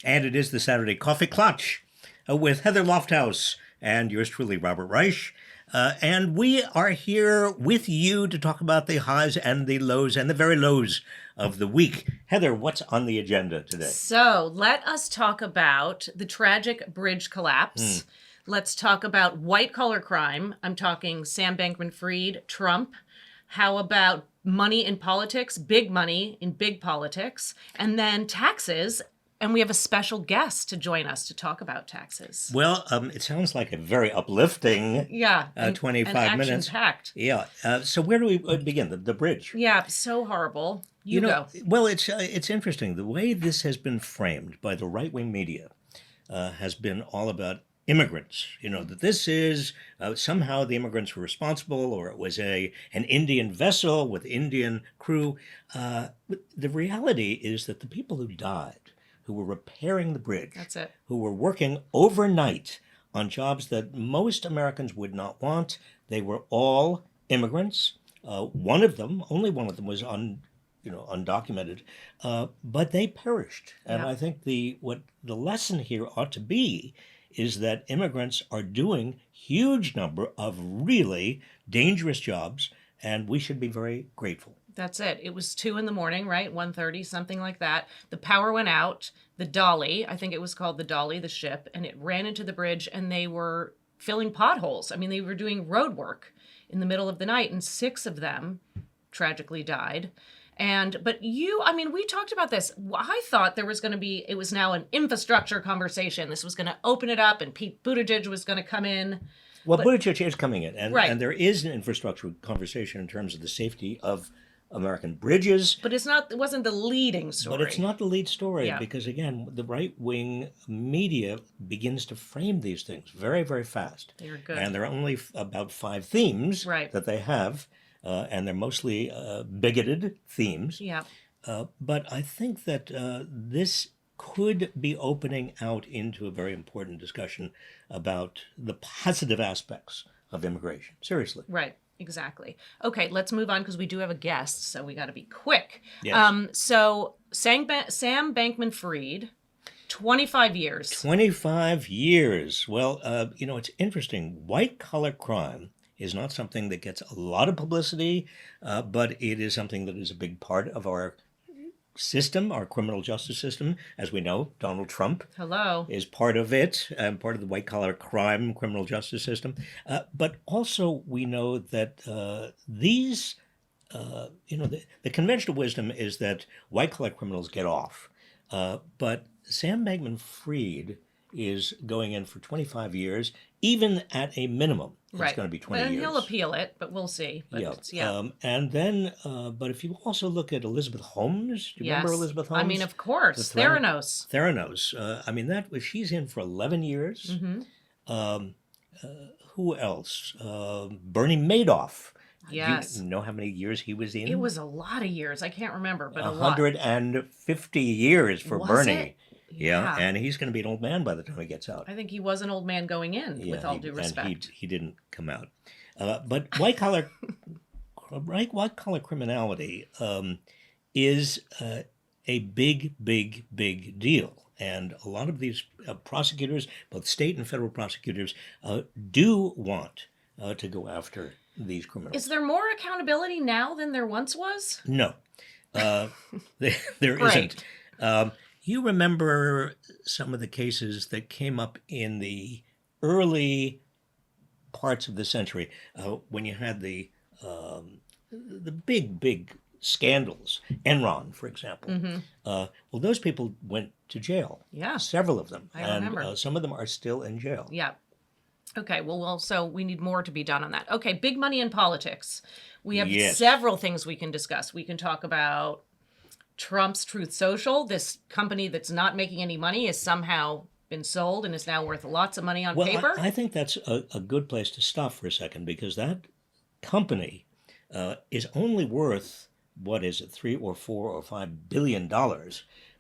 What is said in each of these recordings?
And it is the Saturday Coffee Klatch with Heather Lofthouse and yours truly, Robert Reich. And we are here with you to talk about the highs and the lows and the very lows of the week. Heather, what's on the agenda today? So let us talk about the tragic bridge collapse. Let's talk about white-collar crime. I'm talking Sam Bankman-Fried, Trump. How about money in politics, big money in big politics, and then taxes. And we have a special guest to join us to talk about taxes. Well, it sounds like a very uplifting 25 minutes. Action-packed. Yeah. So where do we begin? The bridge. Yeah, so horrible. You go. Well, it's interesting. The way this has been framed by the right-wing media has been all about immigrants. That this is somehow the immigrants were responsible, or it was an Indian vessel with Indian crew. The reality is that the people who died, who were repairing the bridge, That's it. who were working overnight on jobs that most Americans would not want, they were all immigrants. Only one of them was undocumented, but they perished. And Yeah. I think the lesson here ought to be is that immigrants are doing huge number of really dangerous jobs, and we should be very grateful. That's it. It was 2 a.m, right? 1:30, something like that. The power went out. The Dolly, I think it was called the Dolly, the ship, and it ran into the bridge, and they were filling potholes. I mean, they were doing road work in the middle of the night, and 6 of them tragically died. But we talked about this. I thought there was going to be, it was now an infrastructure conversation. This was going to open it up, and Pete Buttigiig was going to come in. Well, Buttigieg is coming in, Right. and there is an infrastructure conversation in terms of the safety of American bridges. But it wasn't the leading story. But it's not the lead story Yeah. because, again, the right-wing media begins to frame these things very, very fast. They're good. And there are only about 5 themes Right. that they have, and they're mostly bigoted themes. Yeah. But I think that this could be opening out into a very important discussion about the positive aspects of immigration. Seriously. Right. Exactly. Okay, let's move on because we do have a guest, so we got to be quick. Yes. So Sam Bankman-Fried, 25 years. 25 years. Well, it's interesting. White-collar crime is not something that gets a lot of publicity, but it is something that is a big part of our system, our criminal justice system. As we know, Donald Trump Hello. is part of it, and part of the white-collar crime criminal justice system. But also we know that the conventional wisdom is that white-collar criminals get off. But Sam Bankman-Fried is going in for 25 years, even at a minimum. It's Right. going to be 20 and years. he'll appeal it, but we'll see. But And then, but if you also look at Elizabeth Holmes, do you remember Elizabeth Holmes? I mean, of course. The Theranos. Theranos. She's in for 11 years. Mm-hmm. Who else? Bernie Madoff. Yes. Do you know how many years he was in? It was a lot of years. I can't remember, but a lot. 150 years for Was Bernie. it? Yeah, and he's going to be an old man by the time he gets out. I think he was an old man going in, with all due respect. And he didn't come out. But white-collar criminality is a big, big, big deal. And a lot of these prosecutors, both state and federal prosecutors, do want to go after these criminals. Is there more accountability now than there once was? No, there Great. isn't. You remember some of the cases that came up in the early parts of the century when you had the big scandals, Enron, for example. Mm-hmm. Well, those people went to jail. Yeah. Several of them. I remember. And some of them are still in jail. Yeah. Okay, well, so we need more to be done on that. Okay, big money in politics. We have several things we can discuss. We can talk about Trump's Truth Social. This company that's not making any money has somehow been sold and is now worth lots of money on paper. I think that's a good place to stop for a second, because that company is only worth, what is it, $3 or $4 or $5 billion,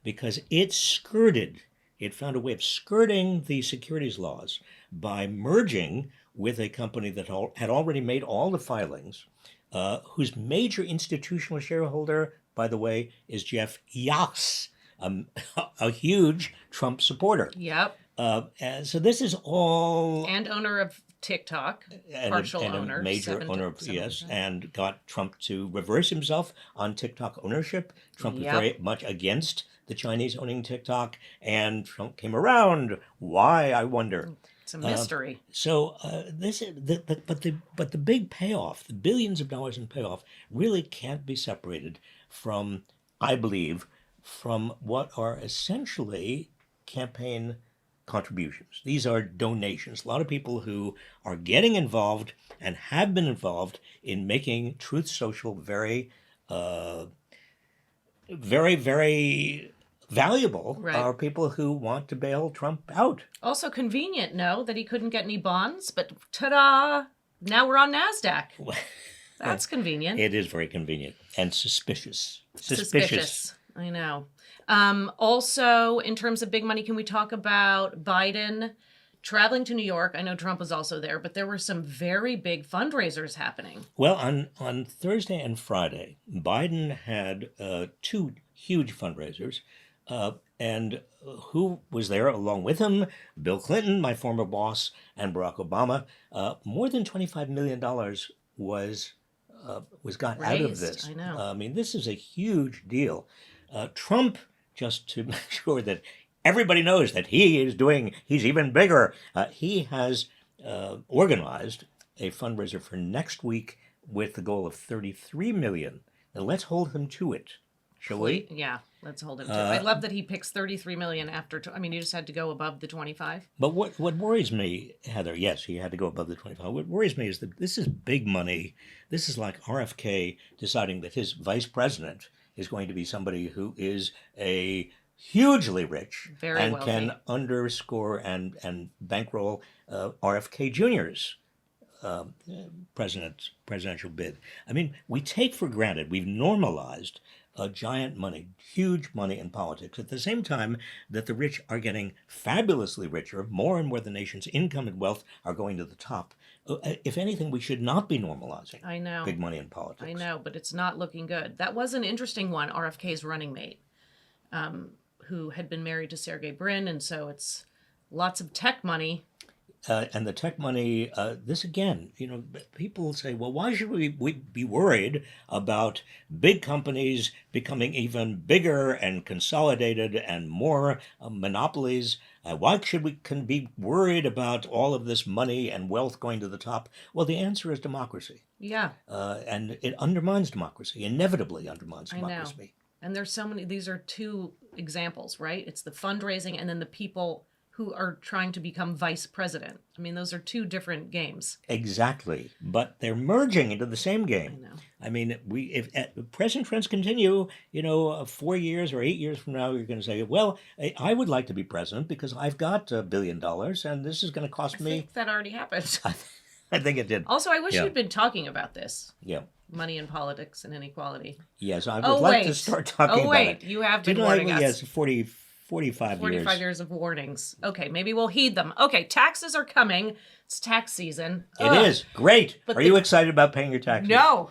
because it found a way of skirting the securities laws by merging with a company that had already made all the filings, whose major institutional shareholder, by the way, is Jeff Yachts, a huge Trump supporter. Yep. And so this is all And owner of TikTok, partial and owner, a major owner of 7%. and got Trump to reverse himself on TikTok ownership. Trump was Yep. very much against the Chinese owning TikTok, and Trump came around. Why, I wonder. It's a mystery. So this is but the big payoff, the billions of dollars in payoff, really can't be separated from, I believe, from what are essentially campaign contributions. These are donations. A lot of people who are getting involved and have been involved in making Truth Social very, very valuable Right. are people who want to bail Trump out. Also convenient, no, that he couldn't get any bonds, but ta-da! Now we're on NASDAQ. That's convenient. It is very convenient and suspicious. Suspicious. I know. Also, in terms of big money, can we talk about Biden traveling to New York? I know Trump was also there, but there were some very big fundraisers happening. Well, on Thursday and Friday, Biden had two huge fundraisers. And who was there along with him? Bill Clinton, my former boss, and Barack Obama. More than $25 million was got out of Raised, this. I know. I mean, this is a huge deal. Trump, just to make sure that everybody knows that he's even bigger, he has organized a fundraiser for next week with the goal of $33 million. Now let's hold him to it, shall we? Yeah, let's hold him to it. I love that he picks 33 million after. You just had to go above the 25. But what worries me, Heather, yes, he had to go above the 25. What worries me is that this is big money. This is like RFK deciding that his vice president is going to be somebody who is a hugely rich Very and wealthy. can underscore and bankroll RFK Jr.'s presidential bid. I mean, we take for granted, we've normalized giant money, huge money in politics, at the same time that the rich are getting fabulously richer. More and more the nation's income and wealth are going to the top. If anything, we should not be normalizing I know. big money in politics. I know, but it's not looking good. That was an interesting one, RFK's running mate, who had been married to Sergey Brin, and so it's lots of tech money. And the tech money, this again, people say, well, why should we be worried about big companies becoming even bigger and consolidated and more monopolies? Why should we be worried about all of this money and wealth going to the top? Well, the answer is democracy. Yeah. And it undermines democracy, inevitably undermines democracy. I know. And there's so many, these are two examples, right? It's the fundraising and then the people who are trying to become vice president. Those are two different games. Exactly, but they're merging into the same game. I know. If present trends continue, 4 years or 8 years from now, you're going to say, well, I would like to be president because I've got $1 billion, and this is going to cost me. I think that already happened. I think it did. Also, I wish you'd been talking about this. Yeah. Money in politics and inequality. Yes, I would like to start talking about it. You have been warning us. Yes, 45 years of warnings. Okay, maybe we'll heed them. Okay, taxes are coming. It's tax season. It is. Great. Are you excited about paying your taxes? No.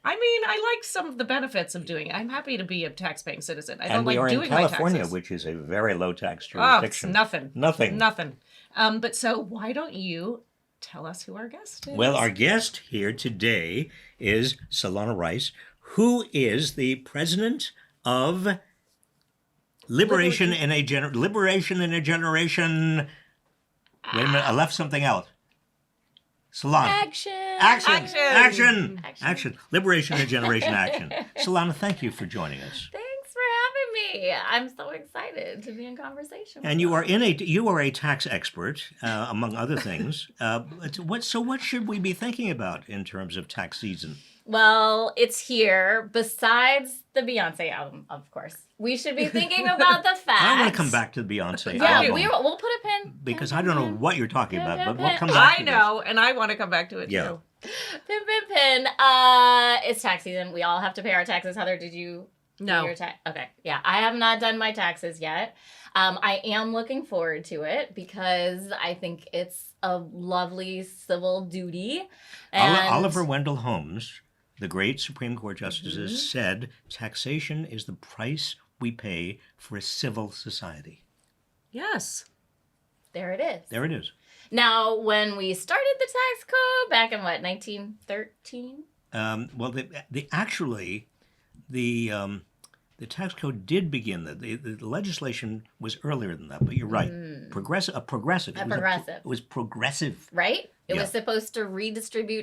I like some of the benefits of doing it. I'm happy to be a tax-paying citizen. I don't like doing my taxes. And we are in California, which is a very low-tax jurisdiction. Oh, it's nothing. Nothing. But so why don't you tell us who our guest is? Well, our guest here today is Solana Rice, who is the president of Liberation in a Generation. Wait a minute, I left something out. Solana. Action. Liberation in a Generation Action. Solana, thank you for joining us. Thanks for having me. I'm so excited to be in conversation. And you are a tax expert, among other things. What should we be thinking about in terms of tax season? Well, it's here. Besides the Beyoncé album, of course, we should be thinking about the fact. I want to come back to the Beyoncé Yeah, album. we'll put a pin. Because I don't know what you're talking about, but we'll come back to this. I know, and I want to come back to it too. Pin. It's tax season. We all have to pay our taxes. Heather, did you No. do your tax? Okay. Yeah, I have not done my taxes yet. I am looking forward to it because I think it's a lovely civil duty. And Oliver Wendell Holmes, the great Supreme Court justice, said taxation is the price we pay for a civil society. Yes. There it is. There it is. Now, when we started the tax code back in what, 1913? Well, the tax code did begin. The legislation was earlier than that, but you're right. Progressive. It was progressive. Right? It Yeah. was supposed to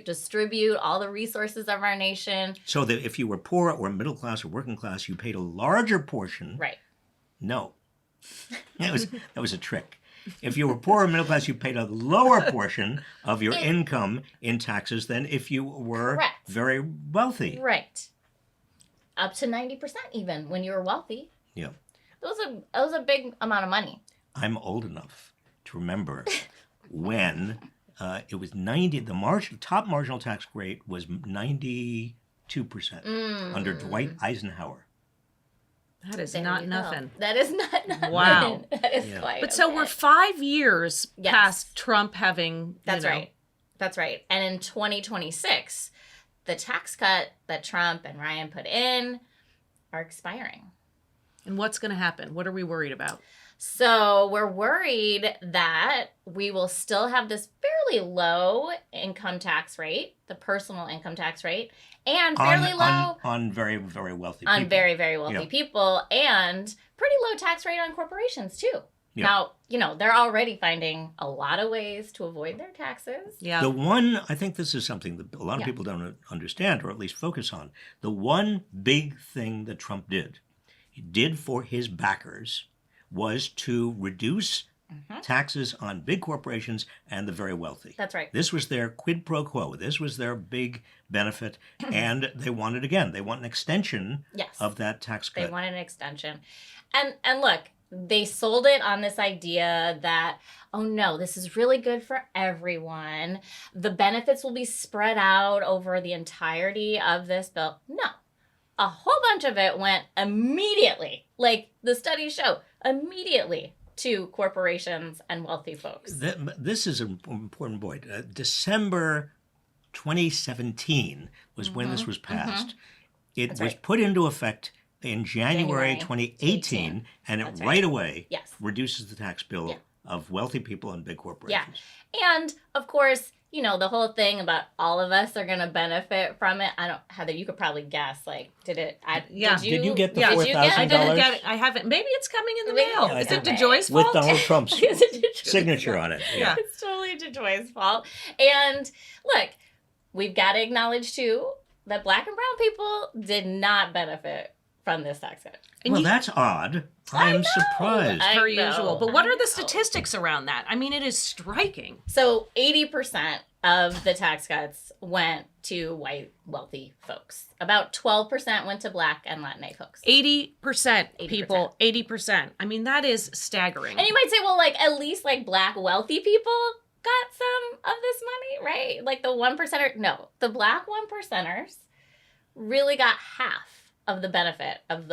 distribute all the resources of our nation. So that if you were poor or middle class or working class, you paid a larger portion. Right. No, that was a trick. If you were poor or middle class, you paid a lower portion of your income in taxes than if you were Correct. very wealthy. Right. Up to 90% even when you were wealthy. Yeah. It was a big amount of money. I'm old enough to remember when it was 90. The top marginal tax rate was 92% under Dwight Eisenhower. That is There not you go. nothing. That is not nothing. Wow. That is Yeah. quite But so okay. we're 5 years Yes. past Trump having. That's right. That's right. And in 2026, the tax cut that Trump and Ryan put in are expiring. And what's going to happen? What are we worried about? So we're worried that we will still have this fairly low income tax rate, the personal income tax rate, and fairly low on very, very wealthy people. on very, very wealthy Yeah. people, and pretty low tax rate on corporations too. Yeah. Now, they're already finding a lot of ways to avoid their taxes. Yeah. I think this is something that a lot of Yeah. people don't understand or at least focus on. The one big thing that Trump did for his backers was to reduce taxes on big corporations and the very wealthy. That's right. This was their quid pro quo. This was their big benefit, and they want it again. They want an extension Yes. of that tax cut. They wanted an extension. And look, they sold it on this idea that, oh no, this is really good for everyone. The benefits will be spread out over the entirety of this bill. No. A whole bunch of it went immediately, like the studies show, immediately to corporations and wealthy folks. This is an important point. December 2017 was when this was passed. It That's was right. put into effect in January January 2018, and it That's right. right away Yes. reduces the tax bill Yeah. of wealthy people and big corporations. And of course, the whole thing about all of us are going to benefit from it. Heather, you could probably guess, like, Yeah. Did you get the did you $4,000? I didn't get it. I haven't. Maybe it's coming in the Maybe mail. it's Is it okay. DeJoy's With fault? Donald Trump's Is it signature on it. Yeah. It's totally DeJoy's fault. And look, we've got to acknowledge too that Black and brown people did not benefit from this tax cut. Well, that's odd. I'm surprised. Per I know, usual. But what I are the know. statistics around that? I mean, it is striking. So 80% of the tax cuts went to white wealthy folks. About 12% went to Black and Latinx folks. 80% people, 80%. I mean, that is staggering. And you might say, well, like, at least, like, Black wealthy people got some of this money, right? Like, the 1%er, no. The Black 1%ers really got half of the benefit of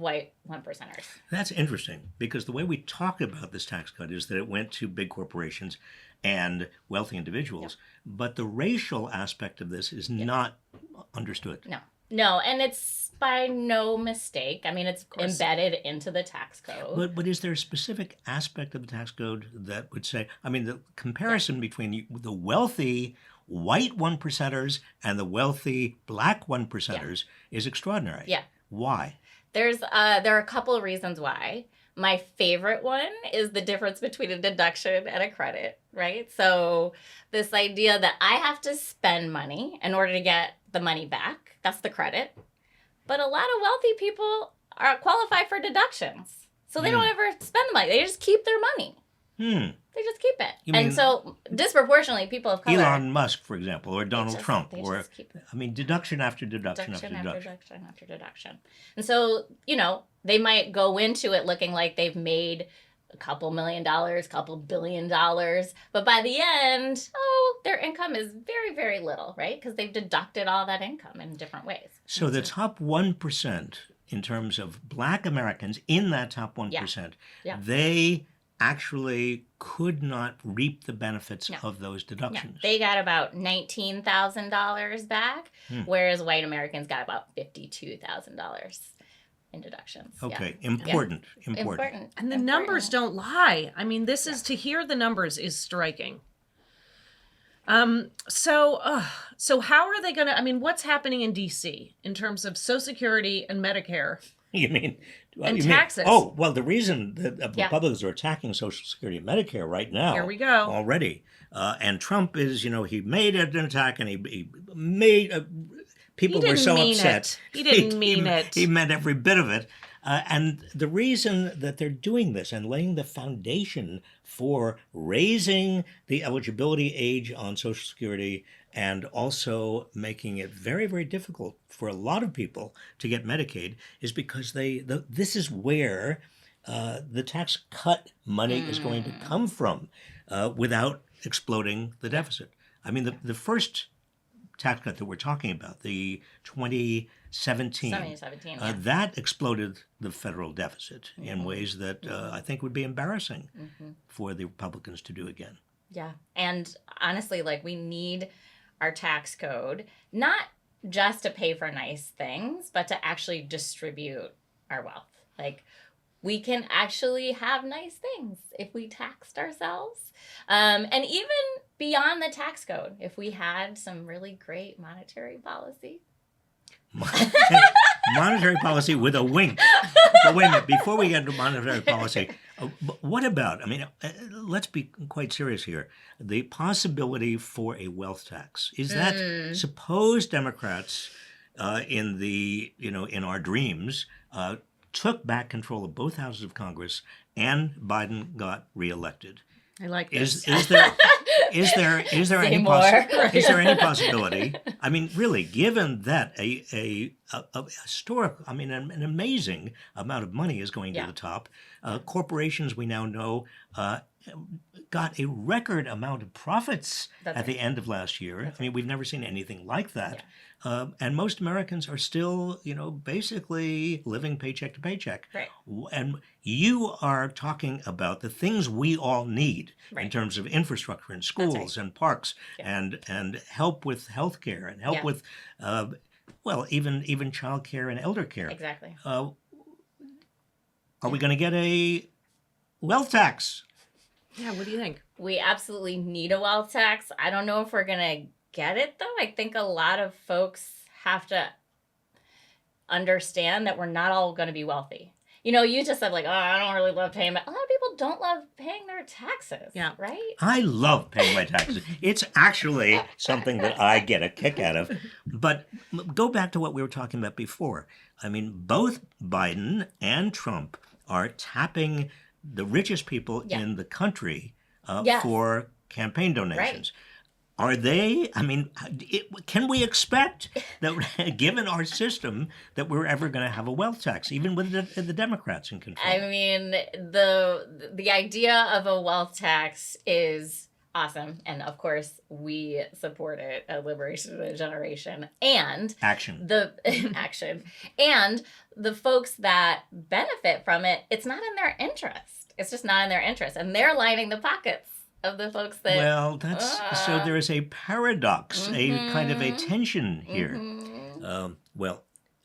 white 1%ers. That's interesting because the way we talk about this tax cut is that it went to big corporations and wealthy individuals, but the racial aspect of this is not understood. No, and it's by no mistake. I mean, it's embedded into the tax code. But is there a specific aspect of the tax code that would say, I mean, the comparison between the wealthy white 1%ers and the wealthy Black 1%ers is extraordinary. Yeah. Why? There are a couple of reasons why. My favorite one is the difference between a deduction and a credit, right? So this idea that I have to spend money in order to get the money back, that's the credit. But a lot of wealthy people are qualified for deductions. So they don't ever spend the money. They just keep their money. They just keep it. You mean- And so disproportionately, people of color. Elon Musk, for example, or Donald Trump, they or, just keep it. I mean, deduction after deduction after Deduction deduction. after deduction after deduction. And so, they might go into it looking like they've made a couple $1 million, couple $1 billion, but by the end, their income is very, very little, right? Because they've deducted all that income in different ways. So the top 1%, in terms of Black Americans in that top 1%, Yeah. they actually could not reap the benefits No. of those Yeah, deductions. they got about $19,000 back, whereas white Americans got about $52,000. in deductions. Okay, Yeah. important. Important. And the Important. numbers don't lie. I mean, this is to hear the numbers is striking. So how are they going to? I mean, what's happening in D.C. in terms of Social Security and Medicare You mean and you taxes? Oh, well, the reason that Yeah. Republicans are attacking Social Security and Medicare right now, Here we go. already, and Trump is, he made an attack, and he made people He were didn't so mean upset. it. He didn't mean it. He meant every bit of it. And the reason that they're doing this and laying the foundation for raising the eligibility age on Social Security and also making it very, very difficult for a lot of people to get Medicaid is because this is where the tax cut money is going to come from without exploding the deficit. I mean, the first tax cut that we're talking about, the 2017, 2017, yeah. that exploded the federal deficit in ways that I think would be embarrassing for the Republicans to do again. Yeah. And honestly, like, we need our tax code, not just to pay for nice things, but to actually distribute our wealth. Like, we can actually have nice things if we taxed ourselves. And even beyond the tax code, if we had some really great monetary policy. Monetary policy with a wink. But wait a minute, before we get into monetary policy, what about, I mean, let's be quite serious here. The possibility for a wealth tax. Is that, suppose Democrats in our dreams took back control of both houses of Congress and Biden got reelected. I like this. Is there any possibility? I mean, really, given that a historic, I mean, an amazing amount of money is going to the top, corporations we now know got a record amount of profits at the end of last year. I mean, we've never seen anything like that. And most Americans are still, basically living paycheck to paycheck. Right. And you are talking about the things we all need in terms of infrastructure and schools and parks and help with health care and help with, even child care and elder care. Exactly. Are we going to get a wealth tax? Yeah, what do you think? We absolutely need a wealth tax. I don't know if we're going to get it, though. I think a lot of folks have to understand that we're not all going to be wealthy. You just said, like, oh, I don't really love paying. A lot of people don't love paying their taxes. Yeah. Right? I love paying my taxes. It's actually something that I get a kick out of. But go back to what we were talking about before. I mean, both Biden and Trump are tapping the richest people in the country for campaign donations. Right. Are they, I mean, can we expect that, given our system, that we're ever going to have a wealth tax, even with the Democrats in control? I mean, the idea of a wealth tax is awesome. And of course, we support it at Liberation of the Generation. And action. Action. And the folks that benefit from it, it's not in their interest. It's just not in their interest. And they're lining the pockets of the folks that... Well, that's so there is a paradox, a kind of a tension here.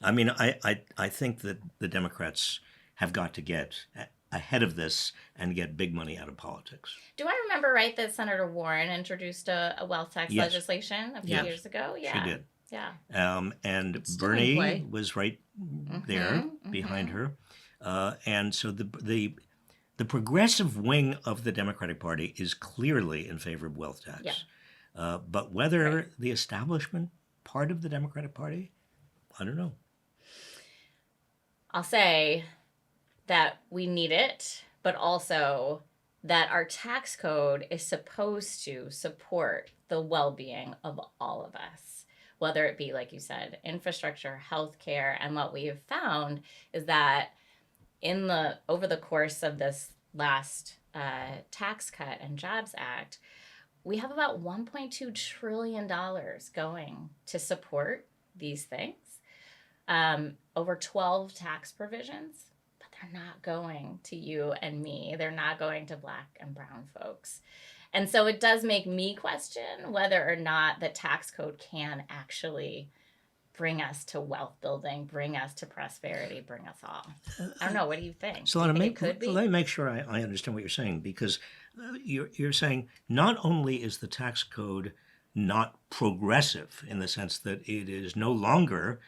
I mean, I think that the Democrats have got to get ahead of this and get big money out of politics. Do I remember right that Senator Warren introduced a wealth tax legislation a few years ago? Yeah. She did. Yeah. And Bernie was right there behind her. And so the progressive wing of the Democratic Party is clearly in favor of wealth tax. Yeah. But whether the establishment part of the Democratic Party, I don't know. I'll say that we need it, but also that our tax code is supposed to support the well-being of all of us, whether it be, like you said, infrastructure, healthcare, and what we have found is that over the course of this last Tax Cut and Jobs Act, we have about $1.2 trillion going to support these things. Over 12 tax provisions, but they're not going to you and me. They're not going to Black and brown folks. And so it does make me question whether or not the tax code can actually bring us to wealth building, bring us to prosperity, bring us all. I don't know. What do you think? So Do you let think it could be? me make sure I understand what you're saying, because you're saying not only is the tax code not progressive in the sense that it is no longer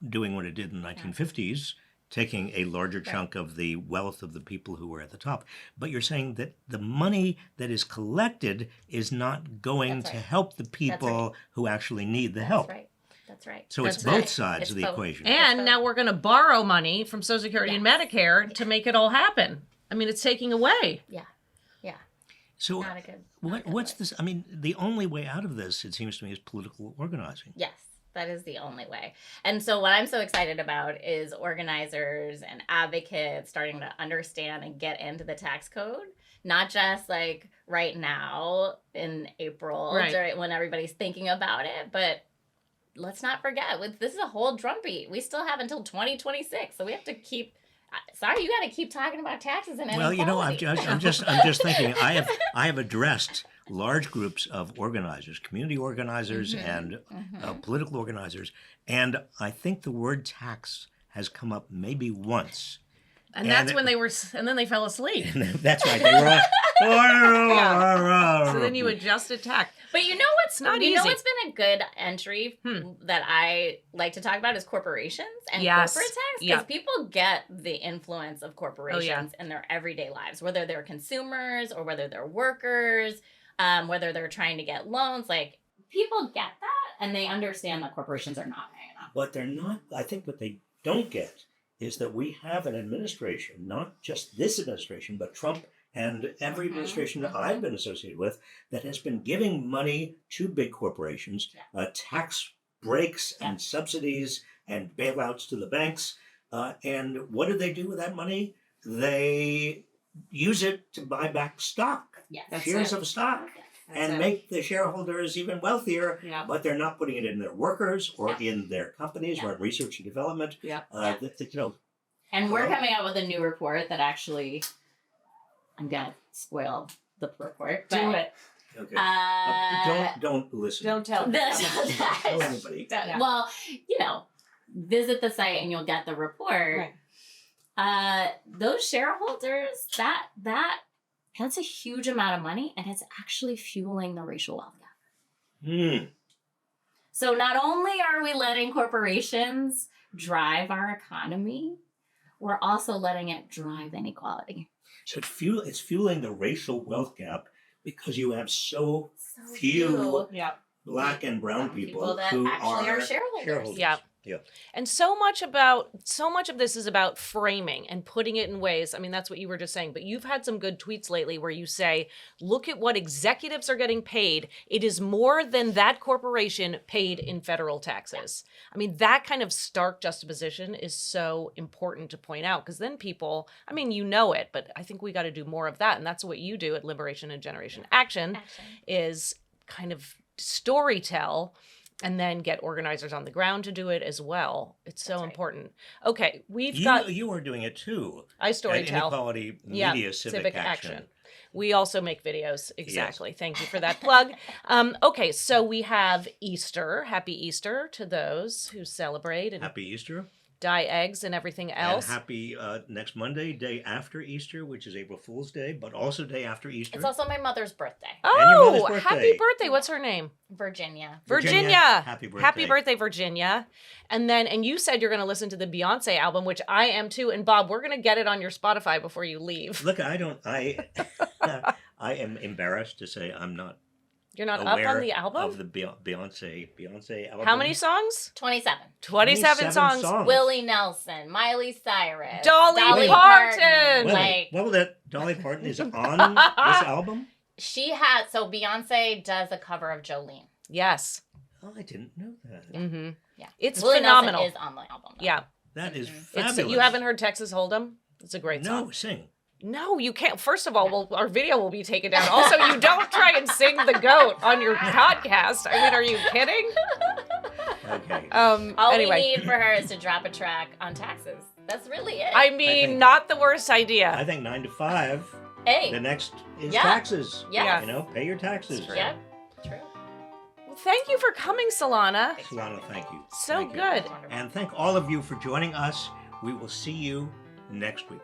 doing what it did in the 1950s, taking a larger chunk of the wealth of the people who were at the top, but you're saying that the money that is collected is not going to help the people who actually need the help. That's right. That's right. So it's That's both right. sides It's of the both. equation. And now we're going to borrow money from Social Security and Medicare to make it all happen. I mean, it's taking away. Yeah. Yeah. So Not a good. not a good what's way. this? I mean, the only way out of this, it seems to me, is political organizing. Yes, that is the only way. And so what I'm so excited about is organizers and advocates starting to understand and get into the tax code, not just like right now in April when everybody's thinking about it, but let's not forget, this is a whole drumbeat. We still have until 2026, so we have to keep. Sorry, you got to keep talking about taxes and Well, inequality. I'm just thinking. I have addressed large groups of organizers, community organizers, and political organizers, and I think the word tax has come up maybe once. And that's when and then they fell asleep. That's right. They were. So then you adjusted tax. But you know what's not you easy. know what's been a good entry that I like to talk about is corporations and corporate tax, because people get the influence of corporations in their everyday lives, whether they're consumers or whether they're workers, whether they're trying to get loans. Like, people get that and they understand that corporations are not paying enough. But they're not. I think what they don't get is that we have an administration, not just this administration, but Trump and every administration that I've been associated with, that has been giving money to big corporations, tax breaks and subsidies and bailouts to the banks. And what do they do with that money? They use it to buy back stock, shares of stock, and make the shareholders even wealthier. But they're not putting it in their workers or in their companies or in research and development. And we're coming out with a new report that actually, I'm gonna spoil the report. But, Do it. Okay. Don't listen. Don't tell them. Tell anybody. Well, visit the site and you'll get the report. Those shareholders, that's a huge amount of money, and it's actually fueling the racial wealth gap. So not only are we letting corporations drive our economy, we're also letting it drive inequality. So it's fueling the racial wealth gap because you have so few Black and brown people that who actually are shareholders. Yeah. And so much of this is about framing and putting it in ways. I mean, that's what you were just saying, but you've had some good tweets lately where you say, look at what executives are getting paid. It is more than that corporation paid in federal taxes. I mean, that kind of stark juxtaposition is so important to point out, because then people, I mean, you know it, but I think we got to do more of that. And that's what you do at Liberation and Generation Action is kind of storytell, and then get organizers on the ground to do it as well. It's so important. Okay, you are doing it too. I storytell. Inequality Media Civic Action. We also make videos. Exactly. Yes. Thank you for that plug. Okay, so we have Easter. Happy Easter to those who celebrate and Happy Easter. Dye eggs and everything else. And happy next Monday, day after Easter, which is April Fool's Day, but also day after Easter. It's also my mother's birthday. Oh, happy birthday. What's her name? Virginia. Happy birthday. Happy birthday, Virginia. And you said you're going to listen to the Beyoncé album, which I am too. And Bob, we're going to get it on your Spotify before you leave. Look, I am embarrassed to say I'm not. You're not up on the album? Of the Beyoncé album. How many songs? 27. 27 songs. Willie Nelson, Miley Cyrus, Dolly Parton. What was that? Dolly Parton is on this album? So Beyoncé does a cover of Jolene. Yes. Oh, I didn't know that. Mm-hmm. Yeah. It's Willie phenomenal. Nelson is on the album, though. Yeah. That is fabulous. You haven't heard Texas Hold'em? It's a great song. No, sing. No, you can't. First of all, our video will be taken down. Also, you don't try and sing the goat on your podcast. I mean, are you kidding? Okay. All we need for her is to drop a track on taxes. That's really it. I mean, not the worst idea. I think 9 to 5. Hey. The next is taxes. Yeah. Pay your taxes. Yep. True. Thank you for coming, Solana. Solana, thank you. So Thank you. good. And thank all of you for joining us. We will see you next week.